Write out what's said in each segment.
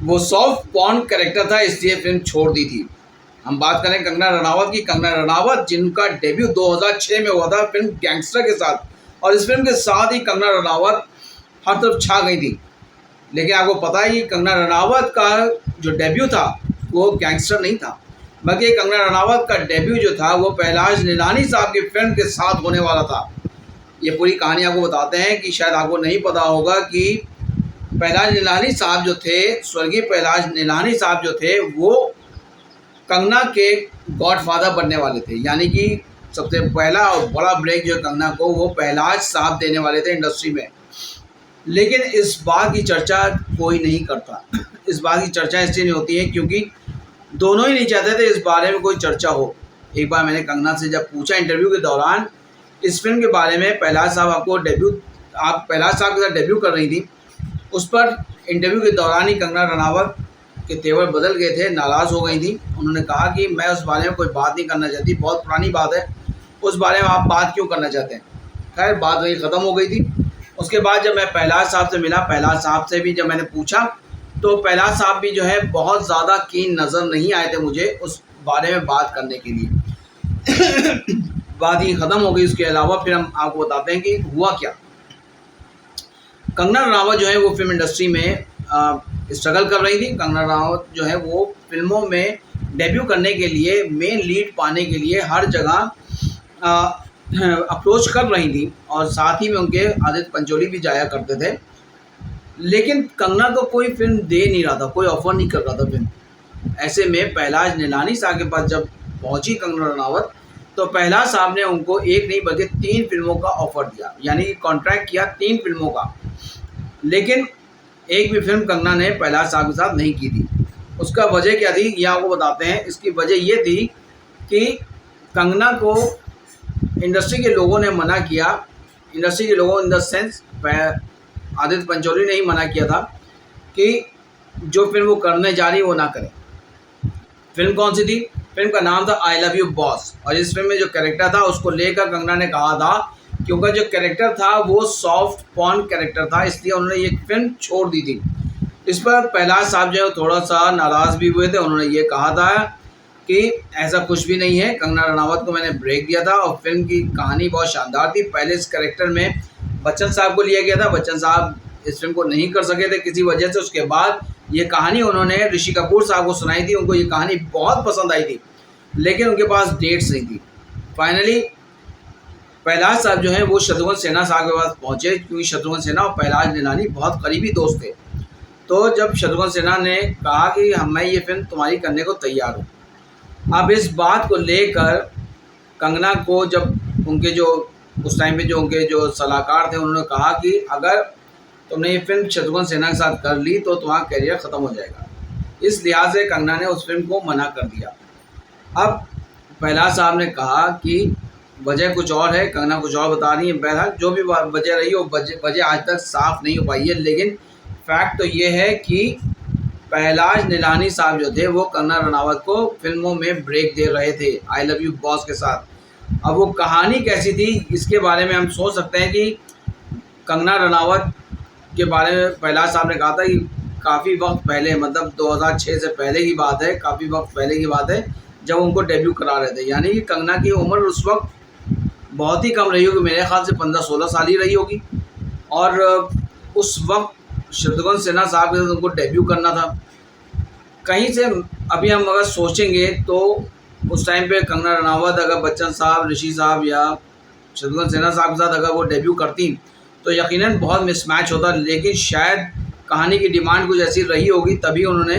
वो soft porn character था, इसलिए फिल्म छोड़ दी थी। हम बात करें कंगना रनावत की। कंगना रनावत जिनका डेब्यू 2006 में हुआ था फिल्म गैंगस्टर के साथ, और इस फिल्म के साथ ही कंगना रनावत हर तरफ छा गई थी। लेकिन आपको पता है कि कंगना रनावत का जो डेब्यू था वो गैंगस्टर नहीं था, बल्कि कंगना रनावत का डेब्यू जो था वो पहलाज निलानी साहब की फिल्म के साथ होने वाला था। ये पूरी कहानी आपको बताते हैं कि शायद आपको नहीं पता होगा कि पहलाज निलानी साहब जो थे, स्वर्गीय पहलाज निलानी साहब जो थे, वो कंगना के गॉडफादर बनने वाले थे। यानी कि सबसे पहला और बड़ा ब्रेक जो कंगना को वो पहलाज साहब देने वाले थे इंडस्ट्री में। लेकिन इस बात की चर्चा कोई नहीं करता। इस बात की चर्चा इसलिए नहीं होती है क्योंकि दोनों ही नहीं चाहते थे इस बारे में कोई चर्चा हो। एक बार मैंने कंगना से जब पूछा इंटरव्यू के दौरान इस फिल्म के बारे में, पहलाज साहब आप पहलाज साहब के साथ डेब्यू कर रही थी, उस पर इंटरव्यू के दौरान ही कंगना रनावत के तेवर बदल गए थे, नाराज़ हो गई थी। उन्होंने कहा कि मैं उस बारे में कोई बात नहीं करना चाहती, बहुत पुरानी बात है, उस बारे में आप बात क्यों करना चाहते हैं। खैर बात वही ख़त्म हो गई थी। उसके बाद जब मैं पहलाज साहब से मिला, पहलाज साहब से भी जब मैंने पूछा तो पहलाज साहब भी जो है बहुत ज़्यादा कीन नज़र नहीं आए थे मुझे उस बारे में बात करने के लिए। बात ही ख़त्म हो गई। उसके अलावा फिर हम आपको बताते हैं कि हुआ क्या। कंगना रनावत जो है वो फिल्म इंडस्ट्री में स्ट्रगल कर रही थी। कंगना रनावत जो है वो फिल्मों में डेब्यू करने के लिए, मेन लीड पाने के लिए हर जगह अप्रोच कर रही थी, और साथ ही में उनके आदित्य पंचोली भी जाया करते थे। लेकिन कंगना को कोई फिल्म दे नहीं रहा था, कोई ऑफर नहीं कर रहा था फिल्म। ऐसे में पहलाज निलानी साहब के पास जब पहुंची कंगना रनावत, तो पहलाज साहब ने उनको एक नहीं बल्कि 3 फिल्मों का ऑफर दिया, यानी कॉन्ट्रैक्ट किया 3 फिल्मों का। लेकिन एक भी फिल्म कंगना ने पहलाज साहब के साथ नहीं की थी। उसका वजह क्या थी ये आपको बताते हैं। इसकी वजह ये थी कि कंगना को इंडस्ट्री के लोगों ने मना किया। इंडस्ट्री के लोगों in the sense Aditya Pancholi ने ही मना किया था कि जो फिल्म वो करने जा रही वो ना करें। फिल्म कौन सी थी? फिल्म का नाम था आई लव यू बॉस, और इस फिल्म में जो कैरेक्टर था उसको लेकर कंगना ने कहा था कि उनका जो कैरेक्टर था वो सॉफ्ट पॉर्न कैरेक्टर था, इसलिए उन्होंने ये फिल्म छोड़ दी थी। इस पर पहलाज साहब जो है थोड़ा सा नाराज़ भी हुए थे। उन्होंने ये कहा था कि ऐसा कुछ भी नहीं है, कंगना रनावत को मैंने ब्रेक दिया था और फिल्म की कहानी बहुत शानदार थी। पहले इस कैरेक्टर में बच्चन साहब को लिया गया था, बच्चन साहब इस फिल्म को नहीं कर सके थे किसी वजह से। उसके बाद ये कहानी उन्होंने ऋषि कपूर साहब को सुनाई थी, उनको ये कहानी बहुत पसंद आई थी, लेकिन उनके पास डेट्स नहीं थी। फाइनली पहलाज साहब जो है वो शत्रुघ्न सिन्हा साहब के पास पहुँचे, क्योंकि शत्रुघ्न सिन्हा और पहलाज निलानी बहुत करीबी दोस्त थे। तो जब शत्रुघ्न सिन्हा ने कहा कि मैं ये फिल्म तुम्हारी करने को तैयार हूँ, अब इस बात को लेकर कंगना को जब उनके जो उस टाइम पे जो उनके जो सलाहकार थे उन्होंने कहा कि अगर तुमने ये फिल्म शत्रुघ्न सिन्हा के साथ कर ली तो तुम्हारा करियर ख़त्म हो जाएगा। इस लिहाज से कंगना ने उस फिल्म को मना कर दिया। अब पहलाज साहब ने कहा कि वजह कुछ और है, कंगना कुछ और बता रही है। बहरहाल जो भी वजह रही हो, वजह आज तक साफ़ नहीं हो पाई है, लेकिन फैक्ट तो ये है कि पहलाज निलानी साहब जो थे वो कंगना रनावत को फिल्मों में ब्रेक दे रहे थे आई लव यू बॉस के साथ। अब वो कहानी कैसी थी इसके बारे में हम सोच सकते हैं कि कंगना रनावत के बारे में पहलाज साहब ने कहा था कि काफ़ी वक्त पहले, मतलब 2006 से पहले की बात है, काफ़ी वक्त पहले की बात है, जब उनको डेब्यू करा रहे थे। यानी कि कंगना की उम्र उस वक्त बहुत ही कम रही होगी, मेरे ख्याल से 15-16 साल ही रही होगी, और उस वक्त शत्रुघ्न सिन्हा साहब के साथ उनको डेब्यू करना था। कहीं से अभी हम अगर सोचेंगे तो उस टाइम पे कंगना रनावत अगर बच्चन साहब, ऋषि साहब या शत्रुघ्न सिन्हा साहब के साथ अगर वो डेब्यू करती तो यकीनन बहुत मिसमैच होता, लेकिन शायद कहानी की डिमांड कुछ ऐसी रही होगी, तभी उन्होंने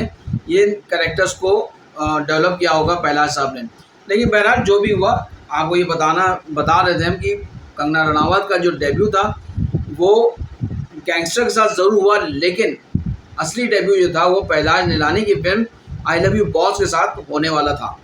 ये कैरेक्टर्स को डेवलप किया होगा पहलाज साहब ने। लेकिन बहरहाल जो भी हुआ, आपको ये बता रहे थे हम कि कंगना रनावत का जो डेब्यू था वो गैंगस्टर के साथ ज़रूर हुआ, लेकिन असली डेब्यू जो था वो पहलाज निलानी की film I love you boss के साथ होने वाला था।